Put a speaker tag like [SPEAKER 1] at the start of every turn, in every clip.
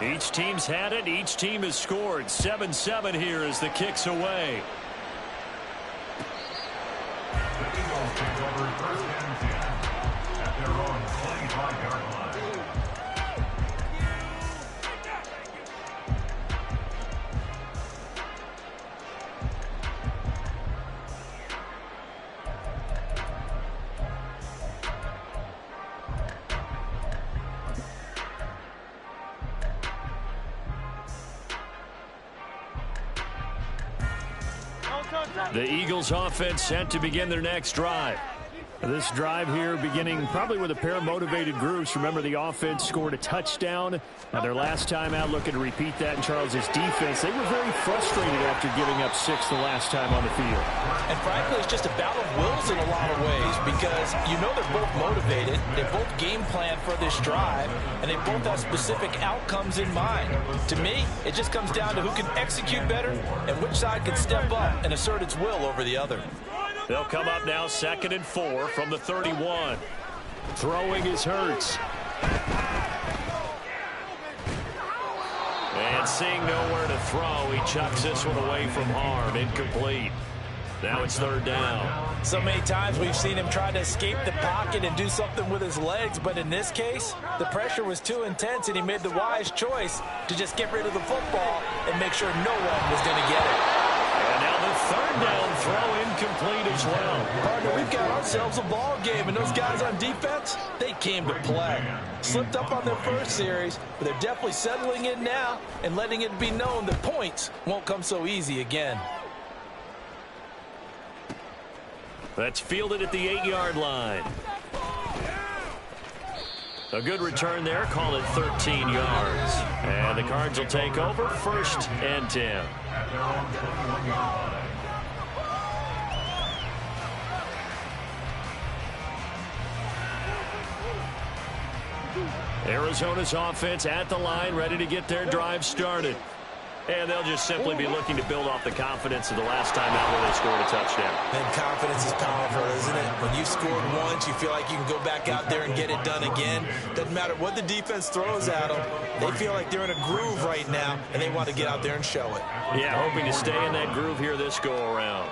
[SPEAKER 1] Each team's had it. Each team has scored. 7-7 here as the kick's away.
[SPEAKER 2] The Eagles take over 1st and 10 at their own 25-yard line.
[SPEAKER 1] The Eagles offense set to begin their next drive.
[SPEAKER 3] This drive here beginning probably with a pair of motivated groups. Remember, the offense scored a touchdown. Now, their last time out, looking to repeat that in Charles's defense. They were very frustrated after giving up 6 the last time on the field.
[SPEAKER 4] And frankly, it's just a battle of wills in a lot of ways because you know they're both motivated. They both game plan for this drive, and they both have specific outcomes in mind. To me, it just comes down to who can execute better and which side can step up and assert its will over the other.
[SPEAKER 1] They'll come up now 2nd and 4 from the 31.
[SPEAKER 3] Throwing is Hurts.
[SPEAKER 1] And seeing nowhere to throw, he chucks this one away from harm. Incomplete. Now it's 3rd down.
[SPEAKER 4] So many times we've seen him try to escape the pocket and do something with his legs, but in this case, the pressure was too intense and he made the wise choice to just get rid of the football and make sure no one was going to get it.
[SPEAKER 1] And now the 3rd down throw incomplete as well.
[SPEAKER 4] Partner, we've got ourselves a ball game, and those guys on defense, they came to play. Slipped up on their first series, but they're definitely settling in now and letting it be known that points won't come so easy again.
[SPEAKER 1] That's fielded at the 8-yard line. A good return there. Call it 13 yards. And the Cards will take over 1st and 10. Arizona's offense at the line, ready to get their drive started. And they'll just simply be looking to build off the confidence of the last time out where they scored a touchdown.
[SPEAKER 4] And confidence is powerful, isn't it? When you've scored once, you feel like you can go back out there and get it done again. Doesn't matter what the defense throws at them. They feel like they're in a groove right now, and they want to get out there and show it.
[SPEAKER 1] Yeah, hoping to stay in that groove here this go-around.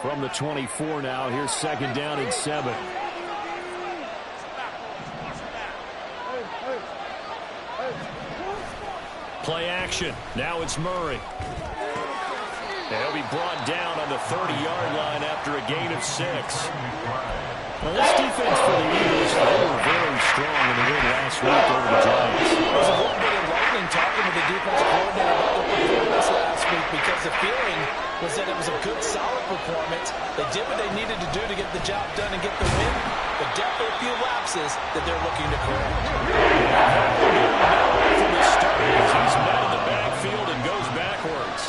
[SPEAKER 3] From the 24 now, here's 2nd down and 7.
[SPEAKER 1] Play action. Now it's Murray. He'll be brought down on the 30-yard line after a gain of 6.
[SPEAKER 3] Well, this defense for the Eagles, they were very strong in the win last week over the Giants.
[SPEAKER 4] It was a little bit enlightening talking with the defensive coordinator about their performance last week because the feeling was that it was a good, solid performance. They did what they needed to do to get the job done and get the win, but definitely a few lapses that they're looking to correct.
[SPEAKER 1] From the start, he's met in the backfield and goes backwards.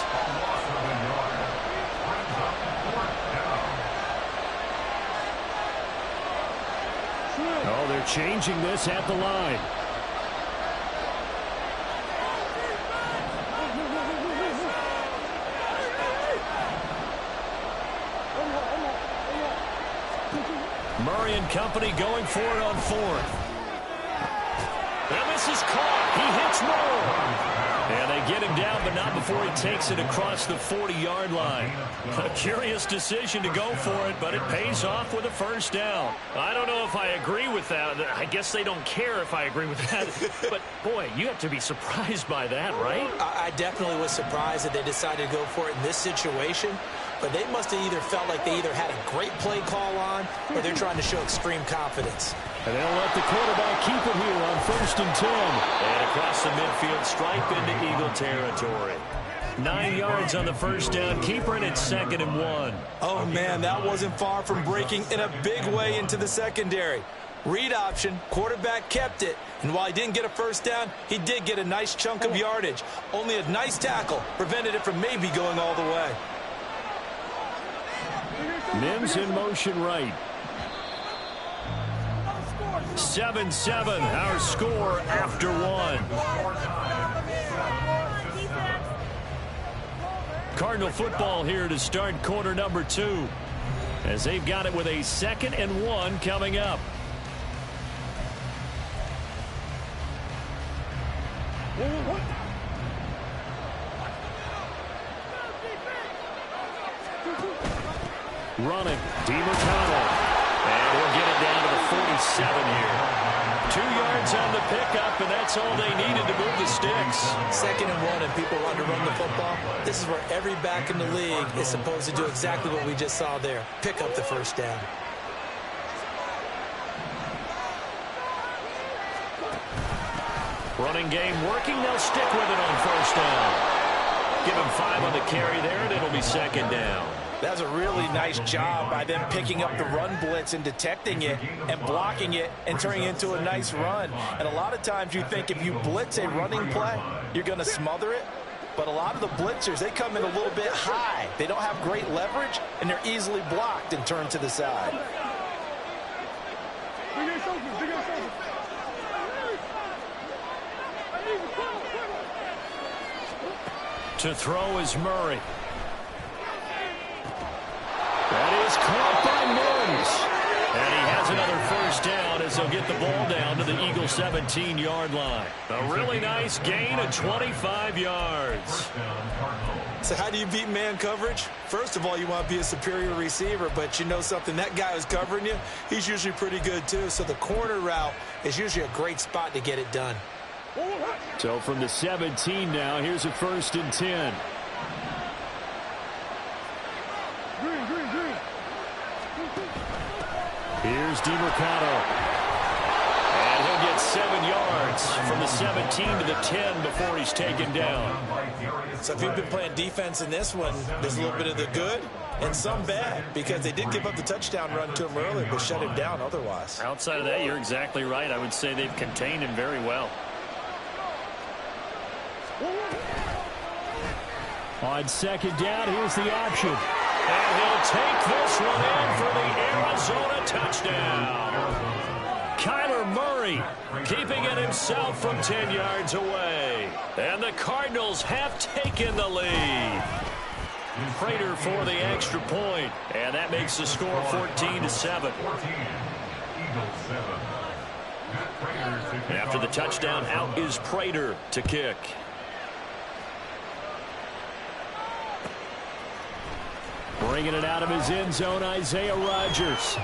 [SPEAKER 3] Oh, they're changing this at the line.
[SPEAKER 1] Murray and company going for it on 4th. And this is caught. He hits Moore. And they get him down, but not before he takes it across the 40-yard line. A curious decision to go for it, but it pays off with a 1st down. I don't know if I agree with that. I guess they don't care if I agree with that. But, boy, you have to be surprised by that, right?
[SPEAKER 4] I definitely was surprised that they decided to go for it in this situation. But they must have either felt like they either had a great play call on or they're trying to show extreme confidence.
[SPEAKER 3] And they'll let the quarterback keep it here on 1st and 10.
[SPEAKER 1] And across the midfield stripe into Eagle territory. 9 yards on the 1st down. Keeper in at 2nd and 1.
[SPEAKER 4] Oh, man, that wasn't far from breaking in a big way into the secondary. Read option, quarterback kept it, and while he didn't get a 1st down, he did get a nice chunk of yardage. Only a nice tackle prevented it from maybe going all the way.
[SPEAKER 3] Mims in motion right.
[SPEAKER 1] 7-7, our score after 1. Cardinal football here to start quarter number 2. As they've got it with a 2nd and 1 coming up.
[SPEAKER 3] Running, DeMarcano. And we'll get it down to the 47 here. 2 yards on the pickup, and that's all they needed to move the sticks.
[SPEAKER 4] 2nd and 1, and people want to run the football. This is where every back in the league is supposed to do exactly what we just saw there. Pick up the first down.
[SPEAKER 3] Running game working. They'll stick with it on first down. Give him 5 on the carry there, and it'll be 2nd down.
[SPEAKER 4] That's a really nice job by them picking up the run blitz and detecting it and blocking it and turning it into a nice run. And a lot of times you think if you blitz a running play, you're going to smother it. But a lot of the blitzers, they come in a little bit high. They don't have great leverage, and they're easily blocked and turned to the side.
[SPEAKER 3] To throw is Murray. That is caught by Mims. And he has another first down as they'll get the ball down to the Eagles' 17-yard line. A really nice gain of 25 yards.
[SPEAKER 4] So how do you beat man coverage? First of all, you want to be a superior receiver, but you know something, that guy who's covering you, he's usually pretty good too. So the corner route is usually a great spot to get it done.
[SPEAKER 3] So from the 17 now, here's a 1st and 10. Here's DeMarcano. And he'll get 7 yards from the 17 to the 10 before he's taken down.
[SPEAKER 4] So if you've been playing defense in this one, there's a little bit of the good and some bad, because they did give up the touchdown run to him earlier, but shut him down otherwise.
[SPEAKER 3] Outside of that, you're exactly right. I would say they've contained him very well. On 2nd down, here's the option. And he'll take this one in for the Arizona touchdown. Kyler Murray keeping it himself from 10 yards away. And the Cardinals have taken the lead. Prater for the extra point. And that makes the score 14-7. After the touchdown, out is Prater to kick. Bringing it out of his end zone, Isaiah Rodgers.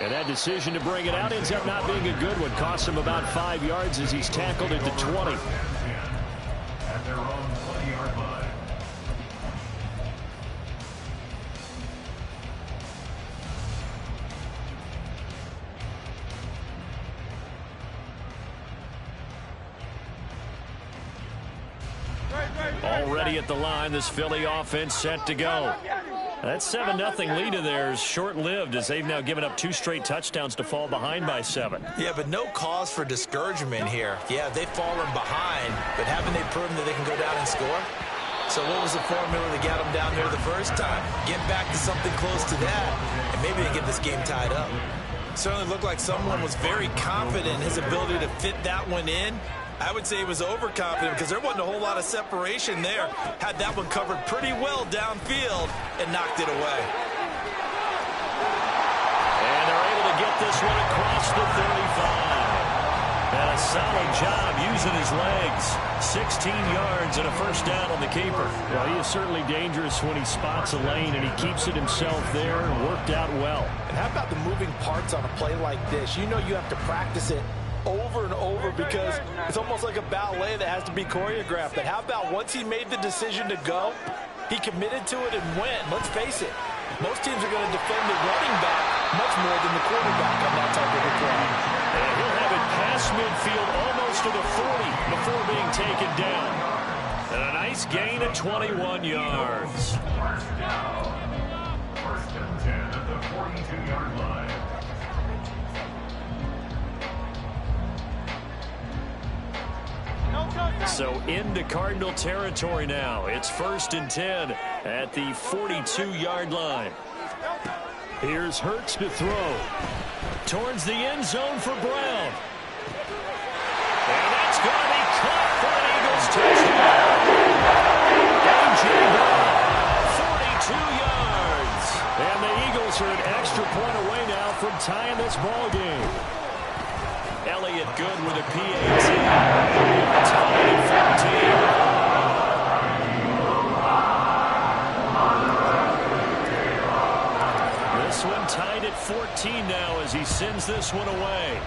[SPEAKER 3] And that decision to bring it out ends up not being a good one. Cost him about 5 yards as he's tackled at the 20.
[SPEAKER 2] At their own 20-yard line.
[SPEAKER 3] Already at the line, this Philly offense set to go. That 7-0 lead of theirs short-lived as they've now given up 2 straight touchdowns to fall behind by 7.
[SPEAKER 4] Yeah, but no cause for discouragement here. Yeah, they've fallen behind, but haven't they proven that they can go down and score? So what was the formula that got them down there the first time? Get back to something close to that, and maybe they get this game tied up. Certainly looked like someone was very confident in his ability to fit that one in. I would say he was overconfident because there wasn't a whole lot of separation there. Had that one covered pretty well downfield and knocked it away.
[SPEAKER 3] And they're able to get this one across the 35. And a solid job using his legs. 16 yards and a first down on the keeper. Well, he is certainly dangerous when he spots a lane, and he keeps it himself there and worked out well.
[SPEAKER 4] And how about the moving parts on a play like this? You know you have to practice it over and over because it's almost like a ballet that has to be choreographed. But how about once he made the decision to go, he committed to it and went. Let's face it, most teams are going to defend the running back much more than the quarterback on that type of a play.
[SPEAKER 3] And he'll have it past midfield almost to the 40 before being taken down. And a nice gain of 21 yards.
[SPEAKER 2] First and 10 at the 42-yard line.
[SPEAKER 3] So into Cardinal territory now. It's 1st and 10 at the 42-yard line. Here's Hurts to throw. Towards the end zone for Brown. And that's going to be caught for an Eagles touchdown. A.J. Brown, 42 yards. And the Eagles are an extra point away now from tying this ball game. Elliott good with a PAT. Tied at
[SPEAKER 1] gives this one away.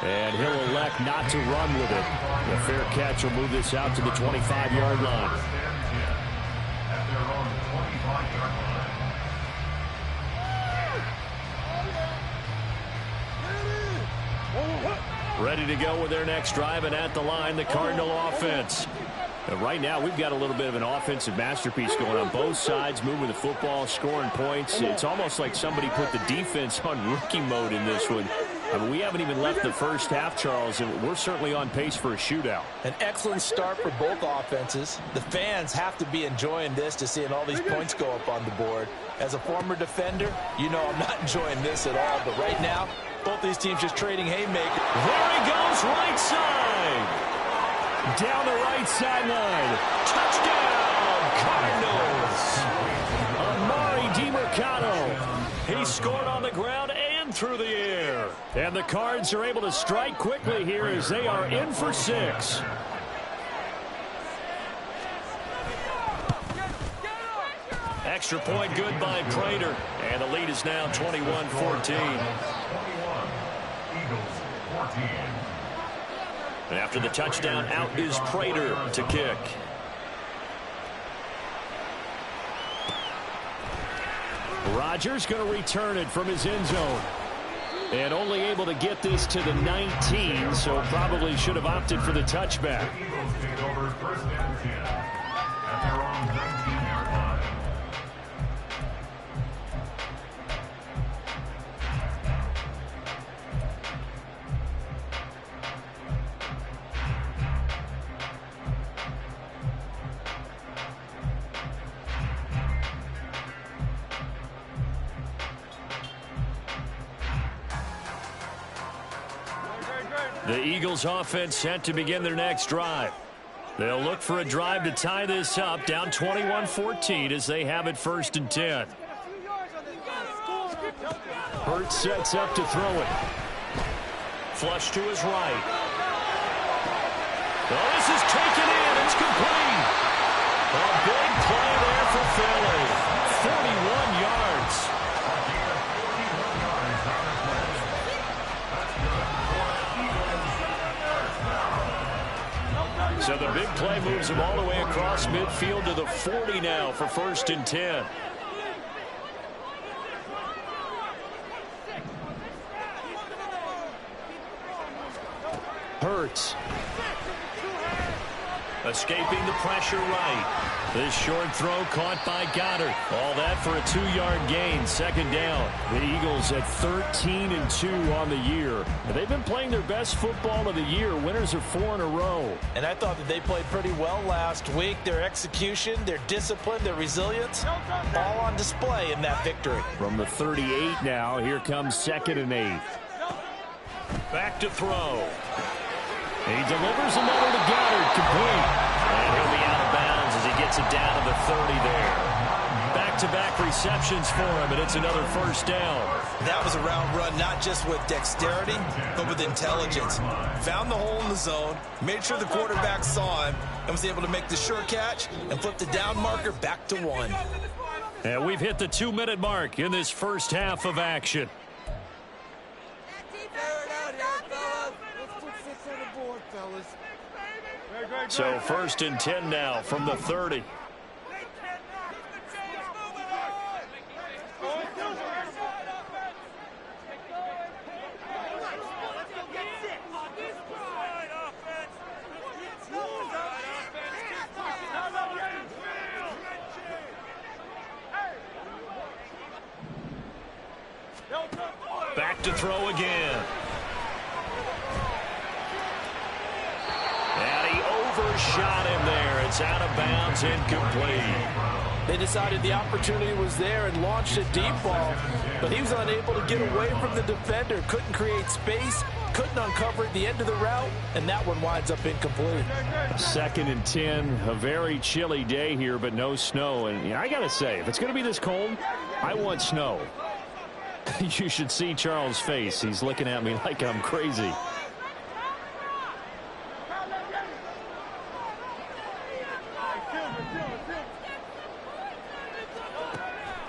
[SPEAKER 3] And he'll elect not to run with it. The fair catch will move this out to the 25-yard line.
[SPEAKER 2] At their own 25-yard line.
[SPEAKER 3] Ready to go with their next drive, and at the line, the Cardinal offense. And right now, we've got a little bit of an offensive masterpiece going on both sides, moving the football, scoring points. It's almost like somebody put the defense on rookie mode in this one. I mean, we haven't even left the first half, Charles, and we're certainly on pace for a shootout.
[SPEAKER 4] An excellent start for both offenses. The fans have to be enjoying this to seeing all these points go up on the board. As a former defender, you know I'm not enjoying this at all. But right now, both these teams just trading haymakers.
[SPEAKER 1] There he goes, right side.
[SPEAKER 3] Down the right sideline.
[SPEAKER 1] Touchdown, Cardinals. Amari DiMercato. He scored on the ground and through the air.
[SPEAKER 3] And the Cards are able to strike quickly here as they are in for 6.
[SPEAKER 1] Extra point good by Prater. And the lead is now 21-14.
[SPEAKER 2] 21, Eagles 14.
[SPEAKER 1] And after the touchdown, out is Prater to kick.
[SPEAKER 3] Rodgers going to return it from his end zone. And only able to get this to the 19, so probably should have opted for the touchback.
[SPEAKER 2] Eagles take over first and 10 at their own 19-yard line.
[SPEAKER 1] The Eagles offense set to begin their next drive. They'll look for a drive to tie this up, down 21-14 as they have it 1st and 10.
[SPEAKER 3] Hurts sets up to throw it.
[SPEAKER 1] Flush to his right. Oh, this is taken in. It's complete. A big play there for Philly. 41 yards. So the big play moves him all the way across midfield to the 40 now for 1st and 10.
[SPEAKER 3] Hurts.
[SPEAKER 1] Escaping the pressure right. This short throw caught by Goddard. All that for a 2-yard gain, 2nd down.
[SPEAKER 3] The Eagles at 13-2 on the year. They've been playing their best football of the year. Winners of 4 in a row.
[SPEAKER 4] And I thought that they played pretty well last week. Their execution, their discipline, their resilience, all on display in that victory.
[SPEAKER 3] From the 38 now, here comes 2nd and 8.
[SPEAKER 1] Back to throw.
[SPEAKER 3] He delivers another to Goddard, complete.
[SPEAKER 1] And he'll be out of bounds as he gets it down to the 30 there. Back-to-back receptions for him, and it's another 1st down.
[SPEAKER 5] That was a round run, not just with dexterity, but with intelligence. Found the hole in the zone, made sure the quarterback saw him, and was able to make the sure catch and flip the down marker back to 1.
[SPEAKER 1] And we've hit the 2-minute mark in this first half of action. So 1st and 10 now from the 30. Back to throw again. And he overshot him there. It's out of bounds, incomplete.
[SPEAKER 4] They decided the opportunity was there and launched a deep ball, but he was unable to get away from the defender, couldn't create space, couldn't uncover at the end of the route, and that one winds up incomplete.
[SPEAKER 3] 2nd and 10, a very chilly day here, but no snow. And I got to say, if it's going to be this cold, I want snow. You should see Charles' face. He's looking at me like I'm crazy.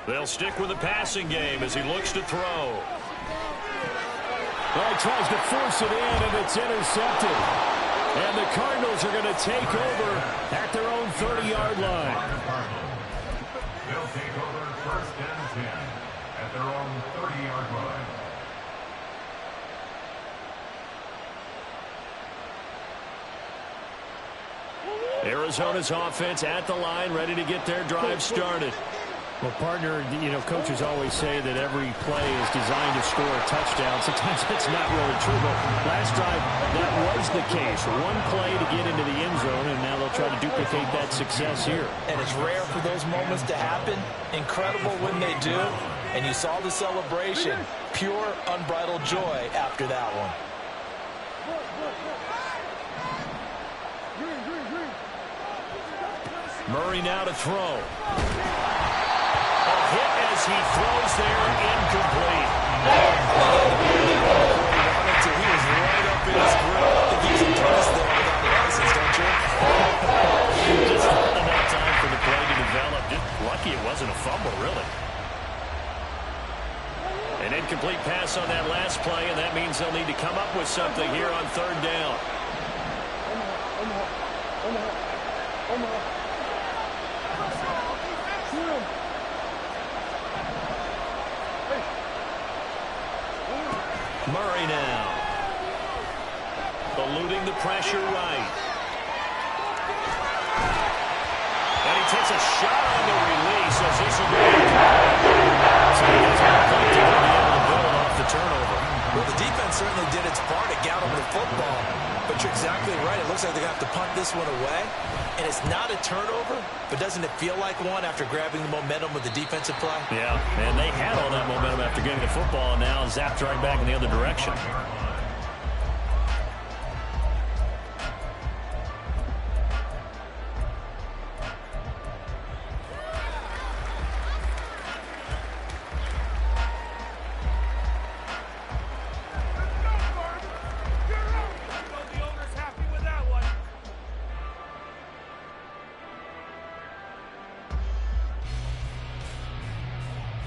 [SPEAKER 1] They'll stick with the passing game as he looks to throw.
[SPEAKER 3] Well, he tries to force it in, and it's intercepted. And the Cardinals are going to take over at their own 30-yard line.
[SPEAKER 2] They'll take over 1st and 10 at their own 30-yard line.
[SPEAKER 1] Arizona's offense at the line, ready to get their drive started.
[SPEAKER 3] Well, partner, coaches always say that every play is designed to score a touchdown. Sometimes that's not really true, but last drive, that was the case. One play to get into the end zone, and now they'll try to duplicate that success here.
[SPEAKER 4] And it's rare for those moments to happen. Incredible when they do. And you saw the celebration. Pure, unbridled joy after that one.
[SPEAKER 1] Murray now to throw. Hit as he throws there, incomplete.
[SPEAKER 5] He was right up in his grill. I think he was impressed there without the license, don't you?
[SPEAKER 1] Just not enough time for the play to develop. Just lucky it wasn't a fumble, really. An incomplete pass on that last play, and that means they'll need to come up with something here on 3rd down. Murray now. Eluding the pressure right. And he takes a shot on the release as this will be. So he does not think to be able to build off the turnover.
[SPEAKER 5] Well, the defense certainly did its part at got him the football. But you're exactly right. It looks like they're going to have to punt this one away. And it's not a turnover, but doesn't it feel like one after grabbing the momentum with the defensive play?
[SPEAKER 1] Yeah, and they had all that momentum after getting the football, and now zapped right back in the other direction.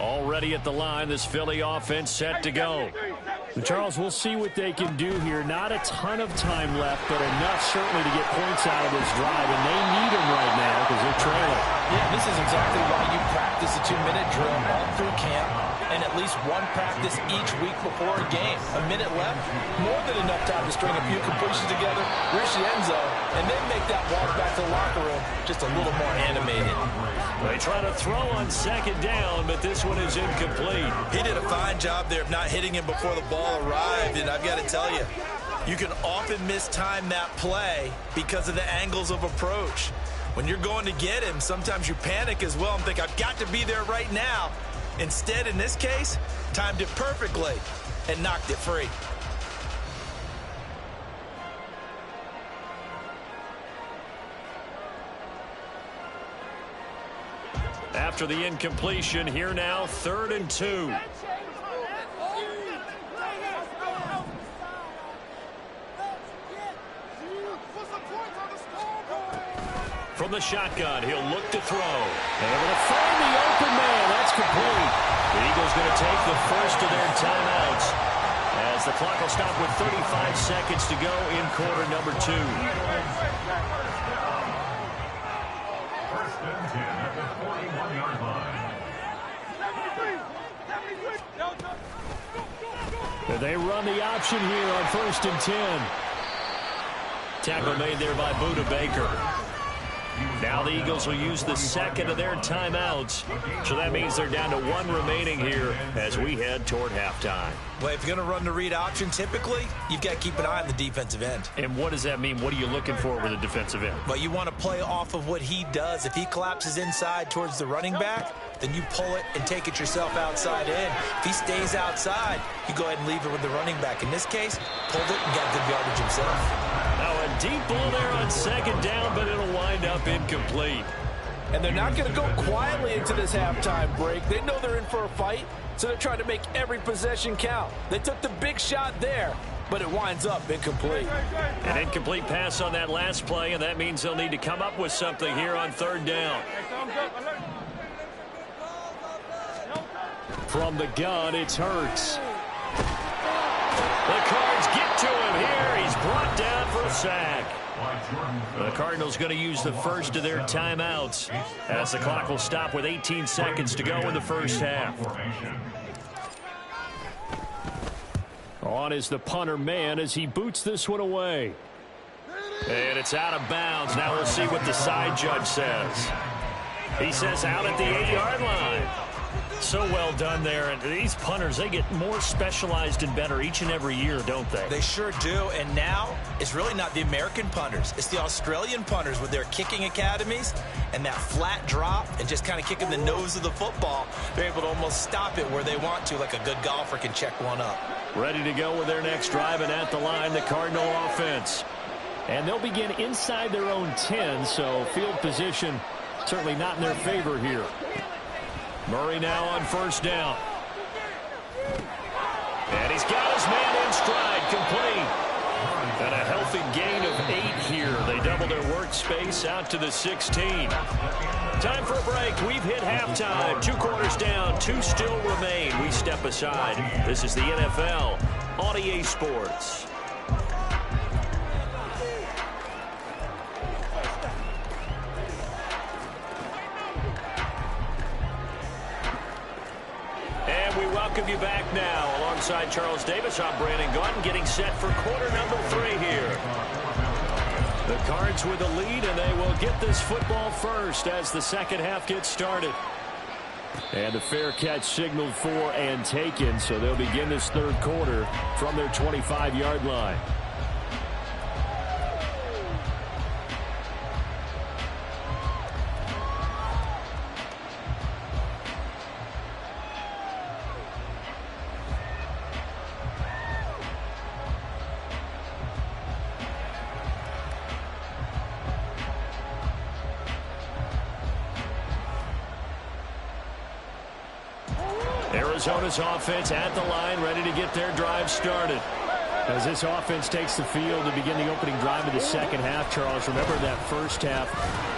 [SPEAKER 1] Already at the line, this Philly offense set to go.
[SPEAKER 3] And Charles, we'll see what they can do here. Not a ton of time left, but enough certainly to get points out of this drive, and they need them right now because they're trailing.
[SPEAKER 4] Yeah, this is exactly why you practice a 2-minute drill all through camp and at least one practice each week before a game. A minute left, more than enough time to string a few completions together, reach the end zone, and then make that walk back to the locker room just a little more animated.
[SPEAKER 1] They try to throw on 2nd down, but this one is incomplete.
[SPEAKER 5] He did a fine job there of not hitting him before the ball arrived, and I've got to tell you, you can often mistime that play because of the angles of approach. When you're going to get him, sometimes you panic as well and think, I've got to be there right now. Instead, in this case, timed it perfectly and knocked it free.
[SPEAKER 1] After the incompletion, here now, 3rd and 2. From the shotgun, he'll look to throw. Able to find the open man. That's complete. The Eagles going to take the first of their timeouts as the clock will stop with 35 seconds to go in quarter number 2.
[SPEAKER 2] 1st and 10 at the 41-yard line.
[SPEAKER 3] They run the option here on 1st and 10.
[SPEAKER 1] Tackle made there by Buda Baker. Now the Eagles will use the 2nd of their timeouts. So that means they're down to 1 remaining here as we head toward halftime.
[SPEAKER 5] Well, if you're going to run the read option, typically, you've got to keep an eye on the defensive end.
[SPEAKER 1] And what does that mean? What are you looking for with a defensive end?
[SPEAKER 5] But you want to play off of what he does. If he collapses inside towards the running back, then you pull it and take it yourself outside in. If he stays outside, you go ahead and leave it with the running back. In this case, pulled it and got good yardage himself.
[SPEAKER 1] Now a deep ball there on 2nd down, but it'll wind up incomplete.
[SPEAKER 4] And they're not going to go quietly into this halftime break. They know they're in for a fight, so they're trying to make every possession count. They took the big shot there, but it winds up incomplete.
[SPEAKER 1] An incomplete pass on that last play, and that means they'll need to come up with something here on 3rd down.
[SPEAKER 3] From the gun, it's Hurts. The Cards get to him here. He's brought down for a sack. The Cardinals going to use the first of their timeouts as the clock will stop with 18 seconds to go in the first half. On is the punter man as he boots this one away. And it's out of bounds. Now we'll see what the side judge says. He says out at the 8-yard line. So well done there. And these punters, they get more specialized and better each and every year, don't they?
[SPEAKER 5] They sure do. And now it's really not the American punters. It's the Australian punters with their kicking academies and that flat drop and just kind of kicking the nose of the football. They're able to almost stop it where they want to, like a good golfer can check one up.
[SPEAKER 3] Ready to go with their next drive, and at the line, the Cardinal offense. And they'll begin inside their own 10, so field position certainly not in their favor here. Murray now on first down. And he's got his man in stride, complete. And a healthy gain of 8 here. They double their workspace out to the 16. Time for a break. We've hit halftime. 2 quarters down, 2 still remain. We step aside. This is the NFL on EA Sports. Welcome you back now. Alongside Charles Davis, I'm Brandon Gaudin, getting set for quarter number 3 here. The Cards with the lead, and they will get this football first as the second half gets started. And the fair catch signaled for and taken, so they'll begin this third quarter from their 25-yard line. Arizona's offense at the line, ready to get their drive started. As this offense takes the field to begin the opening drive of the second half, Charles, remember that first half,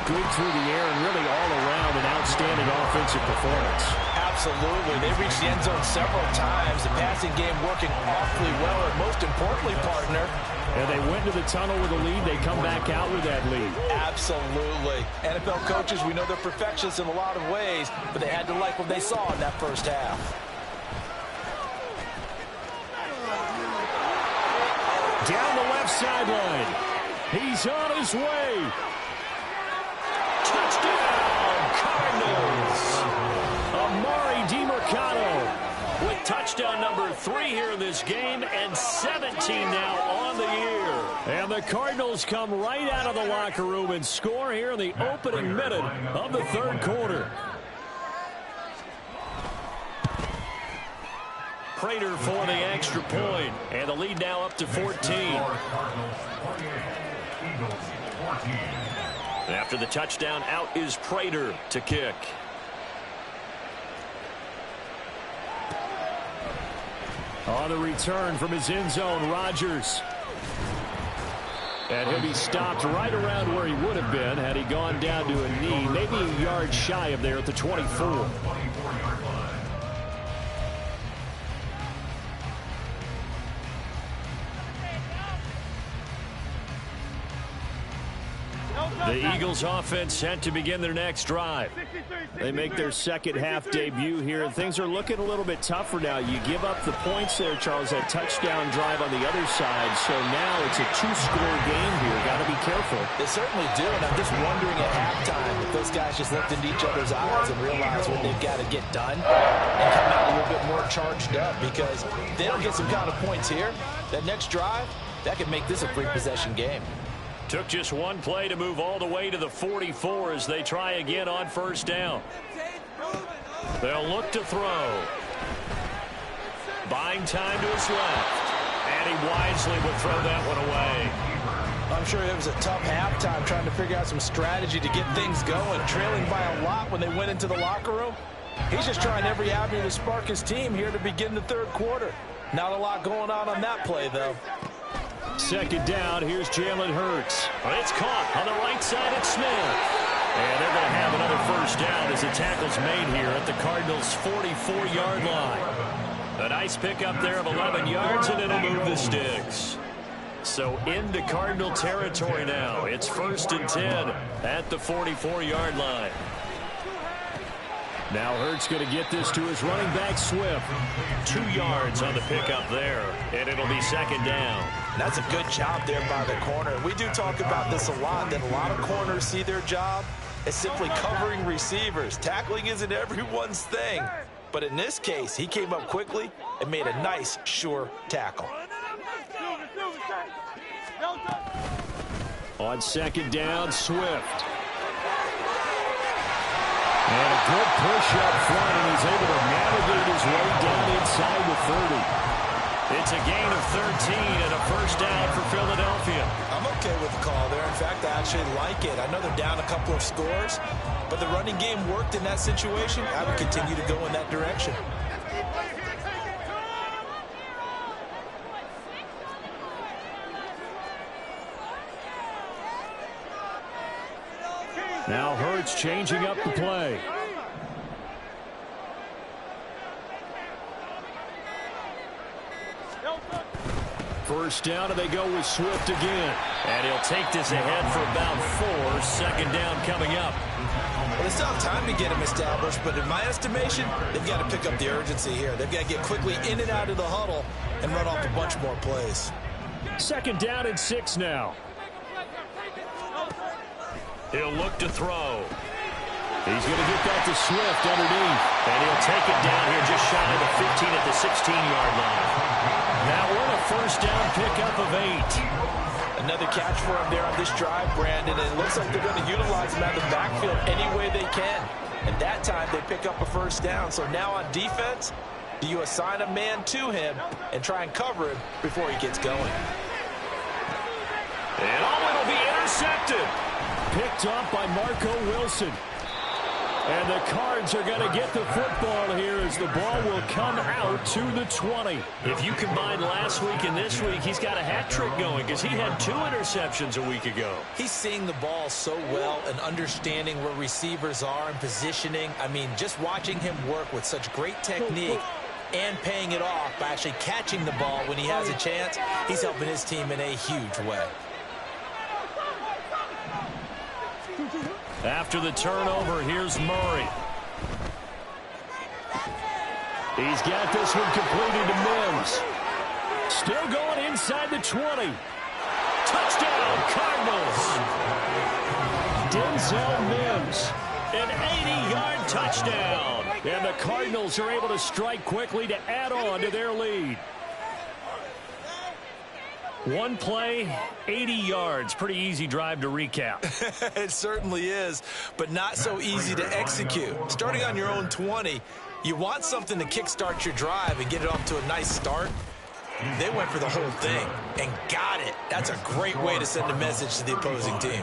[SPEAKER 3] good through the air and really all around an outstanding offensive performance.
[SPEAKER 4] Absolutely. They reached the end zone several times. The passing game working awfully well, and most importantly, partner,
[SPEAKER 3] and they went to the tunnel with a lead. They come back out with that lead.
[SPEAKER 4] Absolutely. NFL coaches, we know they're perfectionists in a lot of ways, but they had to like what they saw in that first half.
[SPEAKER 3] Down the left sideline. He's on his way. Touchdown, Cardinals. Amari DiMercato with touchdown number 3 here in this game, and 17 now on the year. And the Cardinals come right out of the locker room and score here in the opening minute of the third quarter. Prater for the extra point, and the lead now up to 14. After the touchdown, out is Prater to kick. On the return from his end zone, Rodgers. And he'll be stopped right around where he would have been had he gone down to a knee, maybe a yard shy of there at the 24. The Eagles offense set to begin their next drive. They make their second half debut here, and things are looking a little bit tougher now. You give up the points there, Charles, that touchdown drive on the other side, so now it's a 2-score game here. Got to be careful.
[SPEAKER 4] They certainly do, and I'm just wondering at halftime if those guys just looked into each other's eyes and realized what they've got to get done and come out a little bit more charged up, because if they don't get some kind of points here, that next drive, that could make this a 3-possession game.
[SPEAKER 3] Took just one play to move all the way to the 44 as they try again on first down. They'll look to throw. Buying time to his left. And he wisely would throw that one away.
[SPEAKER 4] I'm sure it was a tough halftime trying to figure out some strategy to get things going. Trailing by a lot when they went into the locker room. He's just trying every avenue to spark his team here to begin the third quarter. Not a lot going on that play, though.
[SPEAKER 3] Second down, here's Jalen Hurts.
[SPEAKER 1] It's caught on the right side at Smith. And they're going to have another first down as the tackle's made here at the Cardinals' 44-yard line. A nice pickup there of 11 yards, and it'll move the sticks. So into Cardinal territory now. It's 1st and 10 at the 44-yard line.
[SPEAKER 3] Now Hurts going to get this to his running back, Swift.
[SPEAKER 1] 2 yards on the pickup there, and it'll be 2nd down.
[SPEAKER 4] That's a good job there by the corner. We do talk about this a lot, that a lot of corners see their job as simply covering receivers. Tackling isn't everyone's thing. But in this case, he came up quickly and made a nice, sure tackle.
[SPEAKER 3] On 2nd down, Swift. And a good push up front, and he's able to navigate his way down inside the 30.
[SPEAKER 1] It's a gain of 13 and a first down for Philadelphia.
[SPEAKER 4] I'm okay with the call there. In fact, I actually like it. I know they're down a couple of scores, but the running game worked in that situation. I would continue to go in that direction.
[SPEAKER 3] Now Hurts changing up the play. First down, and they go with Swift again.
[SPEAKER 1] And he'll take this ahead for about 4. 2nd down coming up.
[SPEAKER 4] Well, they still have time to get him established, but in my estimation, they've got to pick up the urgency here. They've got to get quickly in and out of the huddle and run off a bunch more plays.
[SPEAKER 3] 2nd down and 6 now.
[SPEAKER 1] He'll look to throw.
[SPEAKER 3] He's going to get that to Swift underneath.
[SPEAKER 1] And he'll take it down here just shy of the 15 at the 16-yard line. Now we're in a first down pickup of 8.
[SPEAKER 4] Another catch for him there on this drive, Brandon, and it looks like they're going to utilize him out of the backfield any way they can. And that time they pick up a first down. So now on defense, do you assign a man to him and try and cover him before he gets going?
[SPEAKER 1] And it'll be intercepted.
[SPEAKER 3] Picked off by Marco Wilson. And the Cards are going to get the football here as the ball will come out to the 20.
[SPEAKER 1] If you combine last week and this week, he's got a hat trick going because he had 2 interceptions a week ago.
[SPEAKER 4] He's seeing the ball so well and understanding where receivers are and positioning. I mean, just watching him work with such great technique and paying it off by actually catching the ball when he has a chance, he's helping his team in a huge way.
[SPEAKER 1] After the turnover, here's Murray.
[SPEAKER 3] He's got this one completed to Mims. Still going inside the 20.
[SPEAKER 1] Touchdown, Cardinals.
[SPEAKER 3] Denzel Mims.
[SPEAKER 1] An 80-yard touchdown.
[SPEAKER 3] And the Cardinals are able to strike quickly to add on to their lead.
[SPEAKER 1] One play, 80 yards. Pretty easy drive to recap.
[SPEAKER 4] It certainly is, but not so easy to execute. Starting on your own 20, you want something to kickstart your drive and get it off to a nice start. They went for the whole thing and got it. That's a great way to send a message to the opposing team.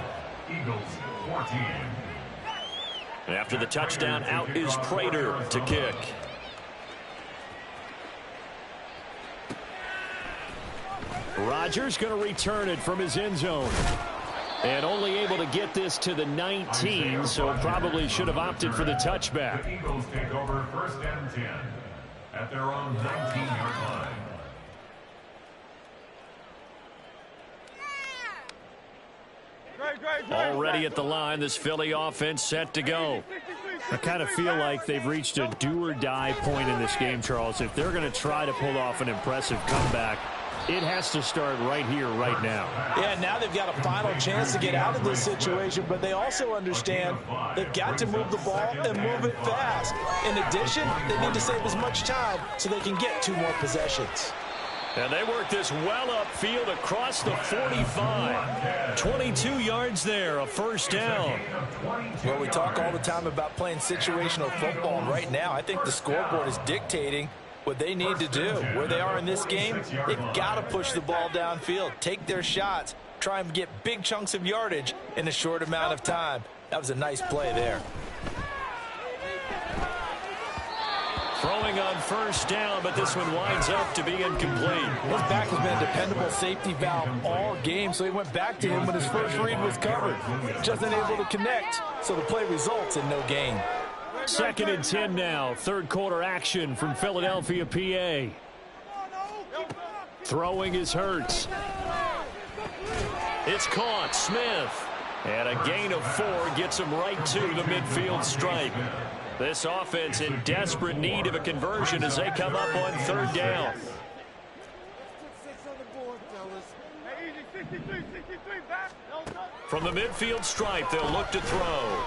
[SPEAKER 2] Eagles 14.
[SPEAKER 1] After the touchdown, out is Prater to kick.
[SPEAKER 3] Rodgers going to return it from his end zone. And only able to get this to the 19, so probably should have opted for the touchback.
[SPEAKER 2] The Eagles take over 1st and 10 at their own 19-yard line.
[SPEAKER 1] Already at the line, this Philly offense set to go.
[SPEAKER 3] I kind of feel like they've reached a do-or-die point in this game, Charles. If they're going to try to pull off an impressive comeback, it has to start right here, right now.
[SPEAKER 4] Yeah, now they've got a final chance to get out of this situation, but they also understand they've got to move the ball and move it fast. In addition, they need to save as much time so they can get 2 more possessions.
[SPEAKER 1] And they work this well upfield across the 45. 22 yards there, a first down.
[SPEAKER 4] Well, we talk all the time about playing situational football, and right now I think the scoreboard is dictating what they need to do. Where they are in this game, they've got to push the ball downfield, take their shots, try and get big chunks of yardage in a short amount of time. That was a nice play there.
[SPEAKER 1] Throwing on first down, but this one winds up to be incomplete.
[SPEAKER 4] His back has been a dependable safety valve all game, so he went back to him when his first read was covered. Just unable to connect, so the play results in no gain.
[SPEAKER 3] 2nd and 10 now. Third quarter action from Philadelphia, PA. Throwing is Hurts. It's caught. Smith. And a gain of 4 gets him right to the midfield stripe. This offense in desperate need of a conversion as they come up on 3rd down. From the midfield stripe, they'll look to throw.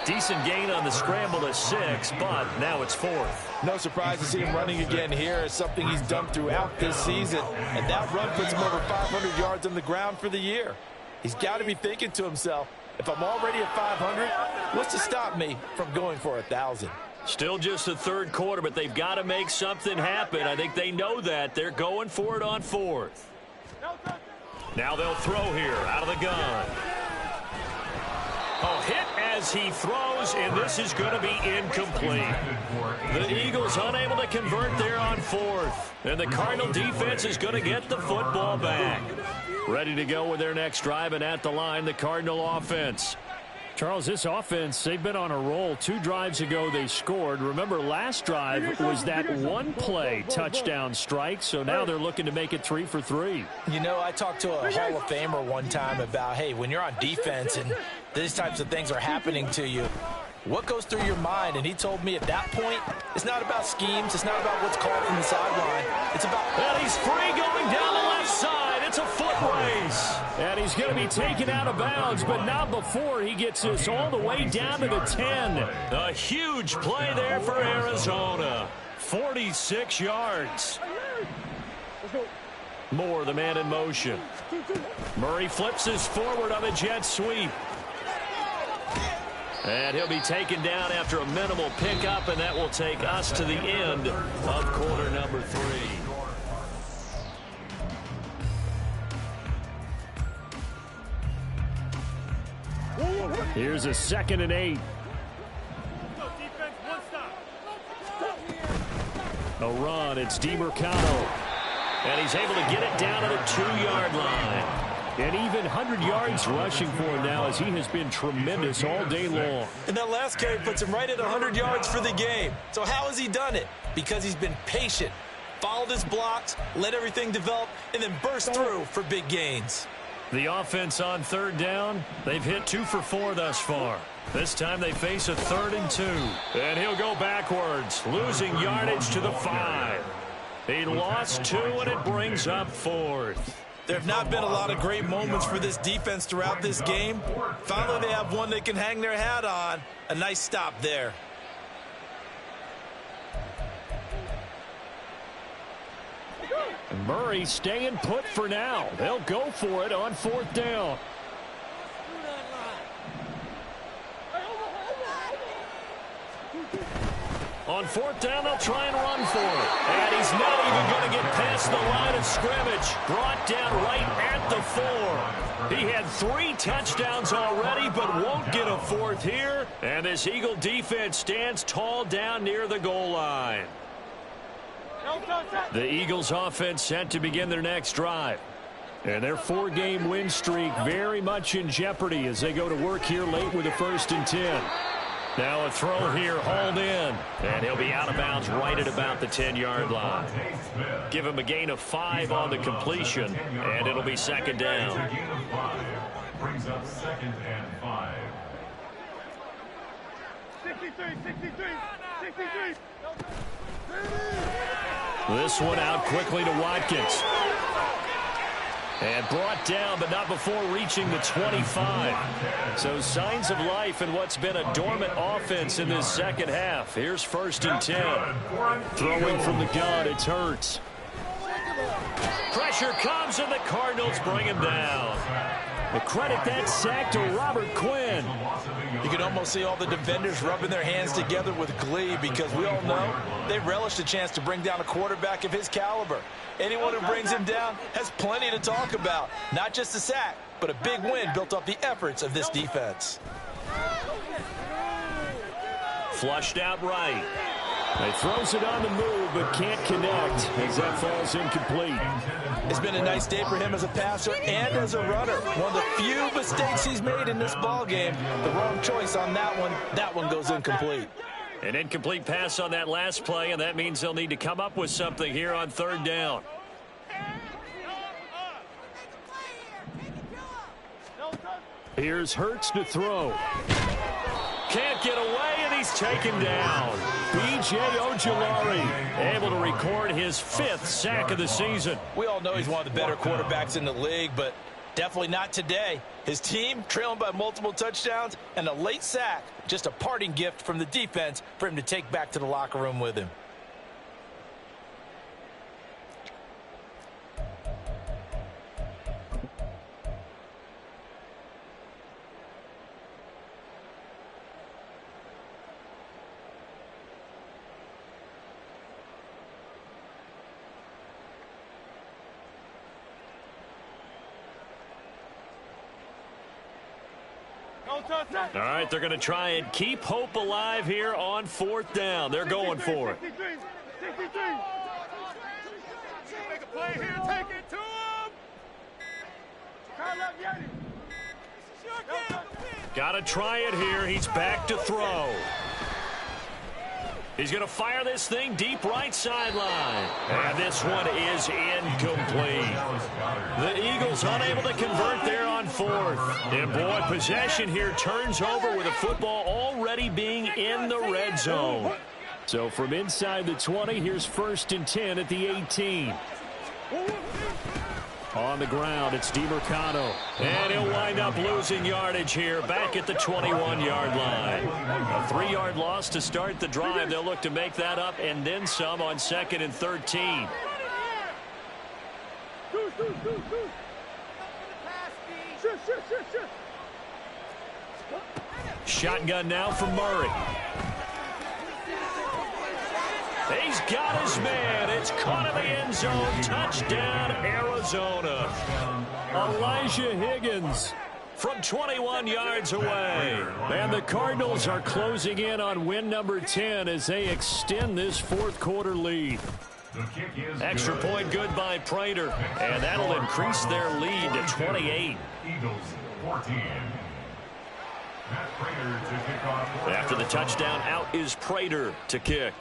[SPEAKER 3] Decent gain on the scramble to 6, but now it's 4th.
[SPEAKER 4] No surprise to see him running again here. It's something he's done throughout this season. And that run puts him over 500 yards on the ground for the year. He's got to be thinking to himself, if I'm already at 500, what's to stop me from going for 1,000?
[SPEAKER 1] Still just the 3rd quarter, but they've got to make something happen. I think they know that. They're going for it on 4th. Now they'll throw here out of the gun. A hit as he throws, and this is going to be incomplete. The Eagles unable to convert there on 4th. And the Cardinal defense is going to get the football back. Ready to go with their next drive, and at the line, the Cardinal offense.
[SPEAKER 3] Charles, this offense, they've been on a roll. 2 drives ago, they scored. Remember, last drive was that one-play touchdown strike, so now they're looking to make it 3 for 3.
[SPEAKER 4] You know, I talked to a Hall of Famer one time about, hey, when you're on defense and these types of things are happening to you, what goes through your mind? And he told me at that point, it's not about schemes. It's not about what's called from the sideline. It's about...
[SPEAKER 1] And he's free going down the left side. It's a foot race.
[SPEAKER 3] And he's going to be taken out of bounds, but not before he gets this all the way down to the 10.
[SPEAKER 1] A huge play there for Arizona. 46 yards. Moore, the man in motion. Murray flips his forward on a jet sweep. And he'll be taken down after a minimal pickup, and that will take us to the end of quarter number 3.
[SPEAKER 3] Here's a 2nd and 8. A run, it's DiMercado. And he's able to get it down to the 2-yard line. And even 100 yards rushing for him now, as he has been tremendous all day long.
[SPEAKER 5] And that last carry puts him right at 100 yards for the game. So how has he done it? Because he's been patient, followed his blocks, let everything develop, and then burst through for big gains.
[SPEAKER 1] The offense on 3rd down, they've hit 2 for 4 thus far. This time they face a 3rd and 2. And he'll go backwards, losing yardage to the 5. He lost 2, and it brings up 4th.
[SPEAKER 5] There have not been a lot of great moments for this defense throughout this game. Finally, they have one they can hang their hat on. A nice stop there.
[SPEAKER 3] Murray staying put for now. They'll go for it on 4th down.
[SPEAKER 1] On 4th down, they'll try and run for it. And he's not even going to get past the line of scrimmage. Brought down right at the 4. He had 3 touchdowns already, but won't get a 4th here. And this Eagle defense stands tall down near the goal line. The Eagles offense set to begin their next drive. And their 4-game win streak very much in jeopardy as they go to work here late with a 1st and 10. Now a throw here, hauled in. And he'll be out of bounds right at about the 10-yard line. Give him a gain of 5 on the completion, and it'll be 2nd down.
[SPEAKER 2] Brings up 2nd and 5.
[SPEAKER 6] 63.
[SPEAKER 1] This one out quickly to Watkins. And brought down, but not before reaching the 25. So signs of life in what's been a dormant offense in this second half. Here's 1st and 10. Throwing from the gun, it's Hurts. Pressure comes, and the Cardinals bring him down.
[SPEAKER 3] The credit that sack to Robert Quinn.
[SPEAKER 4] You can almost see all the defenders rubbing their hands together with glee, because we all know they relish the chance to bring down a quarterback of his caliber. Anyone who brings him down has plenty to talk about. Not just a sack, but a big win built off the efforts of this defense.
[SPEAKER 1] flushed out right.
[SPEAKER 3] He throws it on the move, but can't connect as that falls incomplete.
[SPEAKER 4] It's been a nice day for him as a passer and as a runner. One of the few mistakes he's made in this ball game. The wrong choice on that one. That one goes incomplete.
[SPEAKER 1] An incomplete pass on that last play, and that means they'll need to come up with something here on third down.
[SPEAKER 3] Here's Hurts to throw.
[SPEAKER 1] Can't get away, and he's taken down.
[SPEAKER 3] B.J. Ojulari
[SPEAKER 1] able to record his 5th sack of the season.
[SPEAKER 4] We all know he's one of the better quarterbacks in the league, but definitely not today. His team trailing by multiple touchdowns and a late sack. Just a parting gift from the defense for him to take back to the locker room with him.
[SPEAKER 1] All right, they're going to try and keep hope alive here on 4th down. They're going for it.
[SPEAKER 6] Make a play here, take it to him.
[SPEAKER 1] Got to try it here. He's back to throw. He's going to fire this thing deep right sideline. And this one is incomplete. The Eagles unable to convert there on 4th. And boy, possession here turns over with the football already being in the red zone.
[SPEAKER 3] So from inside the 20, here's 1st and 10 at the 18. On the ground, it's DeMarcano.
[SPEAKER 1] And he'll wind up losing yardage here back at the 21-yard line. A 3-yard loss to start the drive. They'll look to make that up and then some on 2nd and 13. Shotgun now from Murray. He's got his man. It's caught in the end zone. Touchdown, Arizona.
[SPEAKER 3] Elijah Higgins
[SPEAKER 1] from 21 yards away.
[SPEAKER 3] And the Cardinals are closing in on win number 10 as they extend this 4th quarter lead.
[SPEAKER 1] Extra point good by Prater. And that'll increase their lead to 28.
[SPEAKER 2] Eagles 14.
[SPEAKER 1] After the touchdown, out is Prater to kick.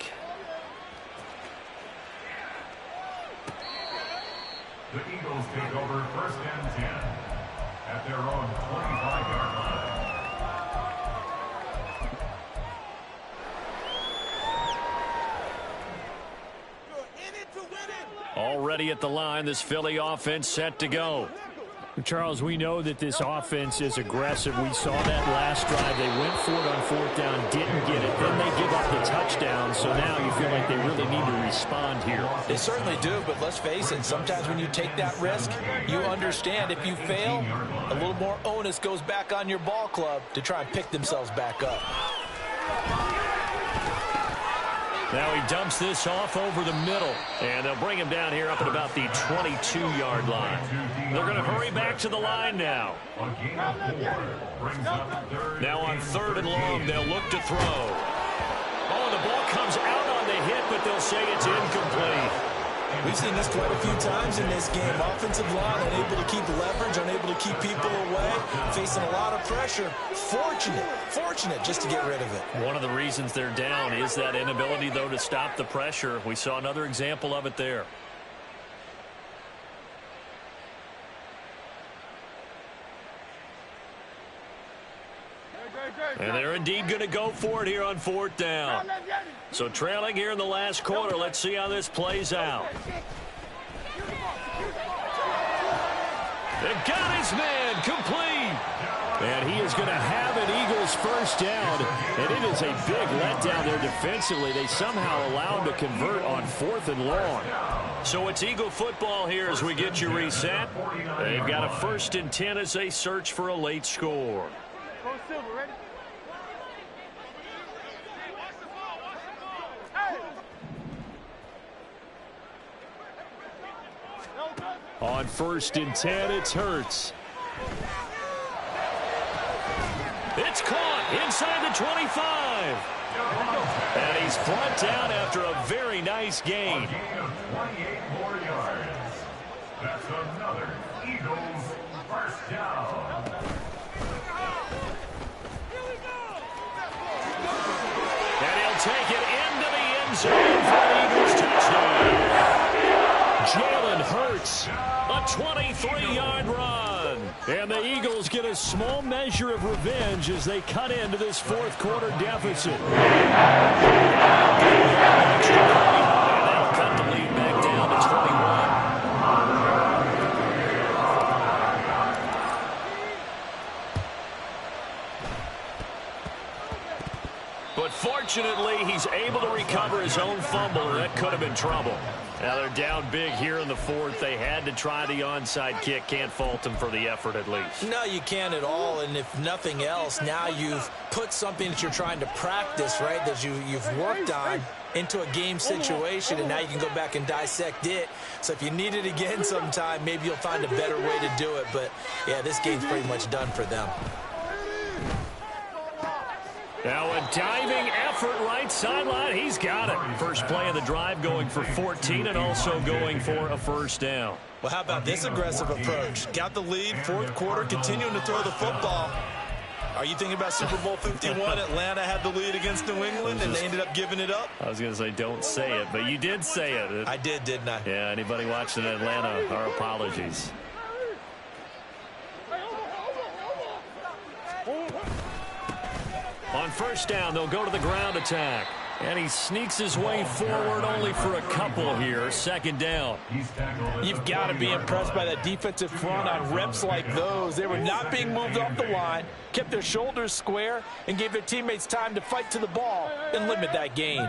[SPEAKER 2] The Eagles take over 1st and 10 at their own 25-yard line.
[SPEAKER 1] Already at the line, this Philly offense set to go.
[SPEAKER 3] Charles, we know that this offense is aggressive. We saw that last drive. They went for it on 4th down, didn't get it. Then they give up the touchdown, so now you feel like they really need to respond here.
[SPEAKER 4] They certainly do, but let's face it, sometimes when you take that risk, you understand if you fail, a little more onus goes back on your ball club to try and pick themselves back up.
[SPEAKER 1] Now he dumps this off over the middle, and they'll bring him down here up at about the 22-yard line. They're going to hurry back to the line now. Now on 3rd and long, they'll look to throw. Oh, the ball comes out on the hit, but they'll say it's incomplete.
[SPEAKER 5] We've seen this quite a few times in this game. Offensive line unable to keep leverage, unable to keep people away, facing a lot of pressure. Fortunate just to get rid of it.
[SPEAKER 1] One of the reasons they're down is that inability, though, to stop the pressure. We saw another example of it there. And they're indeed going to go for it here on 4th down. So trailing here in the last quarter. Let's see how this plays out. They got his man complete.
[SPEAKER 3] And he is going to have an Eagles 1st down. And it is a big letdown there defensively. They somehow allow him to convert on 4th and long.
[SPEAKER 1] So it's Eagle football here as we get you reset. They've got a 1st and 10 as they search for a late score.
[SPEAKER 3] On 1st and 10, it's Hurts.
[SPEAKER 1] It's caught inside the 25. And he's brought down after a very nice gain.
[SPEAKER 2] A gain of 28 more yards. That's another Eagles first down.
[SPEAKER 1] And he'll take it into the end zone for the Eagles touchdown. Jalen Hurts, a 23-yard run. And the Eagles get a small measure of revenge as they cut into this fourth quarter deficit. And that'll cut the lead back down to 21. But fortunately, he's able to recover his own fumble, and that could have been trouble. Now they're down big here in the fourth. They had to try the onside kick. Can't fault them for the effort at least.
[SPEAKER 4] No, you can't at all. And if nothing else, now you've put something that you're trying to practice, right, that you've worked on into a game situation, and now you can go back and dissect it. So if you need it again sometime, maybe you'll find a better way to do it. But, yeah, this game's pretty much done for them.
[SPEAKER 1] Now a diving effort right sideline. He's got it. First play of the drive going for 14 and also going for a first down.
[SPEAKER 5] Well, how about this aggressive approach? Got the lead, fourth quarter, continuing to throw the football. Are you thinking about Super Bowl 51? Atlanta had the lead against New England, and they ended up giving it up?
[SPEAKER 1] I was going to say don't say it, but you did say it.
[SPEAKER 5] I did, didn't I?
[SPEAKER 1] Yeah, anybody watching Atlanta, our apologies. On first down, they'll go to the ground attack. And he sneaks his way forward only for a couple here. Second down.
[SPEAKER 4] You've got to be impressed by that defensive front on reps like those. They were not being moved off the line, kept their shoulders square, and gave their teammates time to fight to the ball and limit that gain.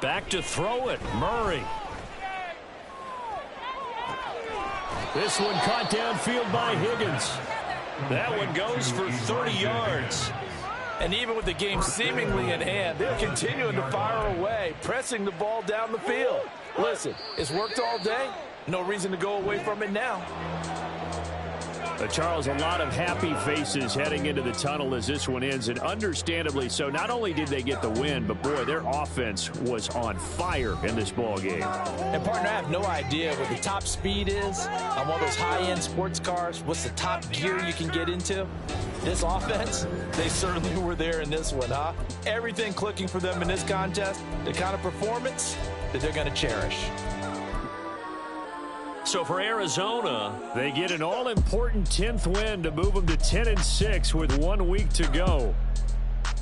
[SPEAKER 1] Back to throw it, Murray. This one caught downfield by Higgins. That one goes for 30 yards.
[SPEAKER 4] And even with the game seemingly in hand, they're continuing to fire away, pressing the ball down the field. Listen, it's worked all day. No reason to go away from it now.
[SPEAKER 3] Charles, a lot of happy faces heading into the tunnel as this one ends, and understandably so. Not only did they get the win, but, boy, their offense was on fire in this ball game.
[SPEAKER 4] And, partner, I have no idea what the top speed is on one of those high-end sports cars. What's the top gear you can get into? This offense, they certainly were there in this one, huh? Everything clicking for them in this contest, the kind of performance that they're going to cherish.
[SPEAKER 1] So for Arizona,
[SPEAKER 3] they get an all-important 10th win to move them to 10-6 with 1 week to go.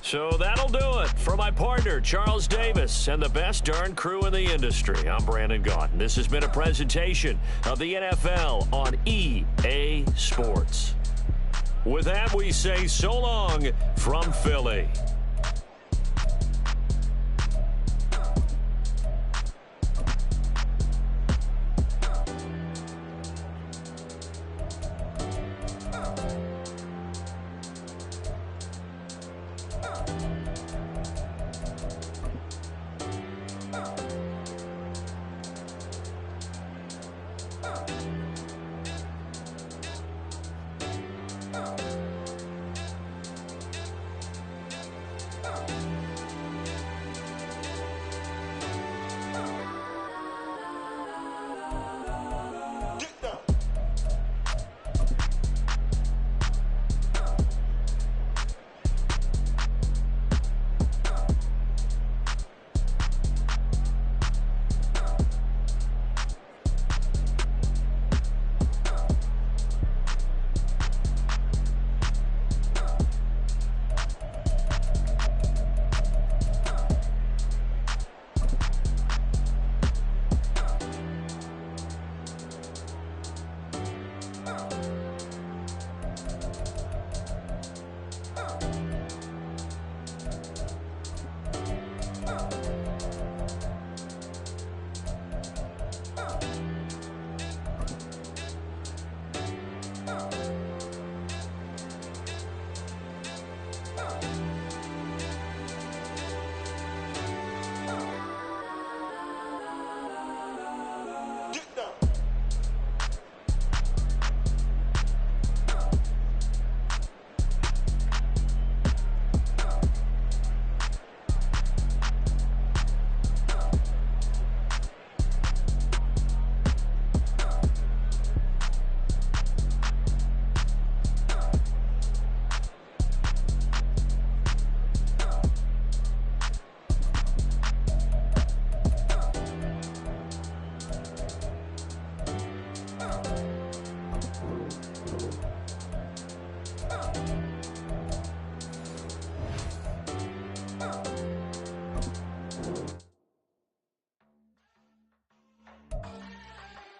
[SPEAKER 1] So that'll do it for my partner, Charles Davis, and the best darn crew in the industry. I'm Brandon Gaudin. This has been a presentation of the NFL on EA Sports. With that, we say so long from Philly.